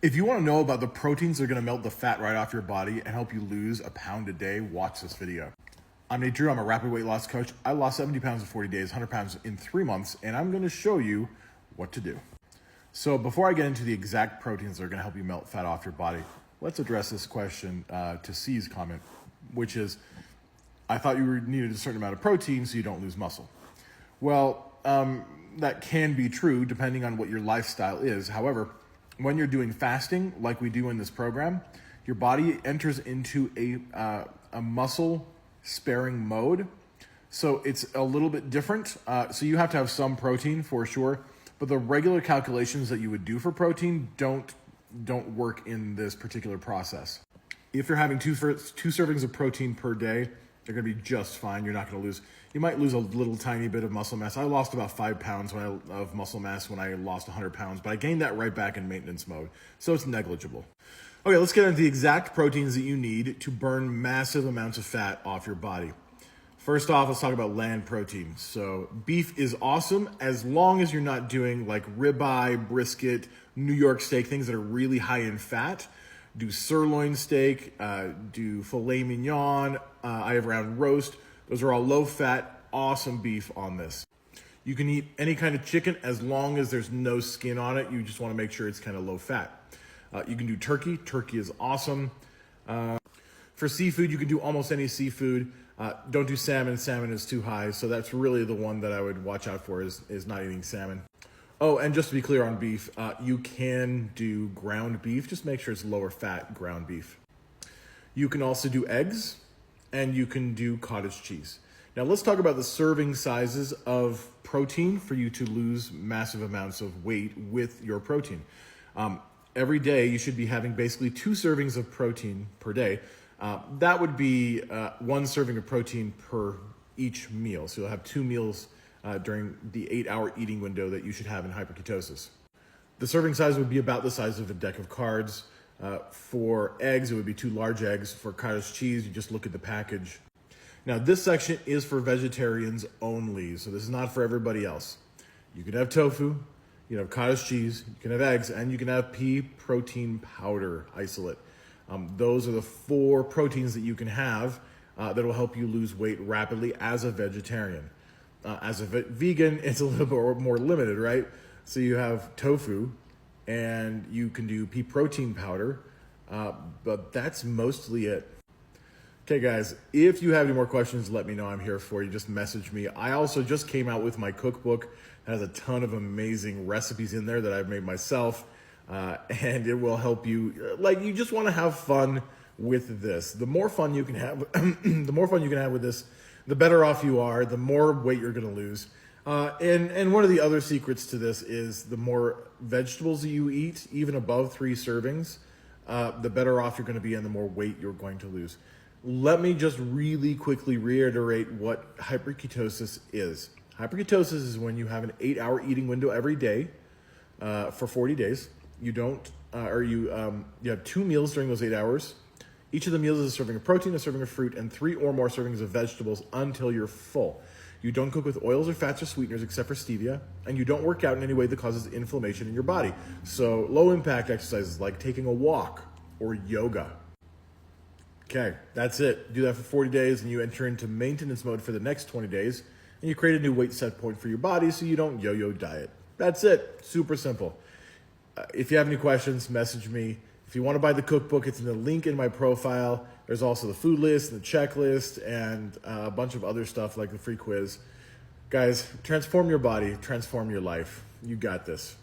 If you want to know about the proteins that are going to melt the fat right off your body and help you lose a pound a day, watch this video. I'm Nate Drew. I'm a rapid weight loss coach. I lost 70 pounds in 40 days, 100 pounds in 3 months, and I'm going to show you what to do. So before I get into the exact proteins that are going to help you melt fat off your body, let's address this question to C's comment, which is, I thought you needed a certain amount of protein so you don't lose muscle. Well, that can be true depending on what your lifestyle is. However, when you're doing fasting, like we do in this program, your body enters into a muscle sparing mode. So it's a little bit different. So you have to have some protein for sure, but the regular calculations that you would do for protein don't work in this particular process. If you're having two servings of protein per day, they're gonna be just fine. You're not gonna lose, you might lose a little tiny bit of muscle mass. I lost about 5 pounds of muscle mass when I lost 100 pounds, but I gained that right back in maintenance mode. So it's negligible. Okay, let's get into the exact proteins that you need to burn massive amounts of fat off your body. First off, let's talk about land protein. So beef is awesome as long as you're not doing like ribeye, brisket, New York steak, things that are really high in fat. Do sirloin steak, do filet mignon, I have round roast. Those are all low fat, awesome beef on this. You can eat any kind of chicken as long as there's no skin on it. You just wanna make sure it's kind of low fat. You can do turkey. Turkey is awesome. For seafood, you can do almost any seafood. Don't do salmon. Salmon is too high. So that's really the one that I would watch out for is not eating salmon. Oh, and just to be clear on beef, you can do ground beef. Just make sure it's lower fat ground beef. You can also do eggs, and you can do cottage cheese. Now let's talk about the serving sizes of protein for you to lose massive amounts of weight with your protein. Every day you should be having basically 2 servings of protein per day. That would be 1 serving of protein per each meal. So you'll have 2 meals during the 8-hour eating window that you should have in hyper-ketosis. The serving size would be about the size of a deck of cards. For eggs, it would be 2 large eggs. For cottage cheese, you just look at the package. Now, this section is for vegetarians only, so this is not for everybody else. You can have tofu, you can have cottage cheese, you can have eggs, and you can have pea protein powder isolate. Those are the 4 proteins that you can have that will help you lose weight rapidly as a vegetarian. As a vegan, it's a little bit more limited, right? So you have tofu, and you can do pea protein powder, but that's mostly it. Okay, guys, if you have any more questions, let me know. I'm here for you. Just message me. I also just came out with my cookbook. It has a ton of amazing recipes in there that I've made myself, and it will help you. Like, you just want to have fun with this. The more fun you can have, the more fun you can have with this, the better off you are, the more weight you're going to lose. And one of the other secrets to this is the more vegetables that you eat, even above 3 servings, the better off you're going to be and the more weight you're going to lose. Let me just really quickly reiterate what hyper-ketosis is. Hyper-ketosis is when you have an 8-hour eating window every day for 40 days. You have 2 meals during those 8 hours. Each of the meals is a serving of protein, a serving of fruit, and 3 or more servings of vegetables until you're full. You don't cook with oils or fats or sweeteners except for stevia, and you don't work out in any way that causes inflammation in your body. So low impact exercises like taking a walk or yoga. Okay, that's it. Do that for 40 days and you enter into maintenance mode for the next 20 days, and you create a new weight set point for your body so you don't yo-yo diet. That's it. Super simple. If you have any questions, message me. If you want to buy the cookbook, it's in the link in my profile. There's also the food list, and the checklist, and a bunch of other stuff like the free quiz. Guys, transform your body, transform your life. You got this.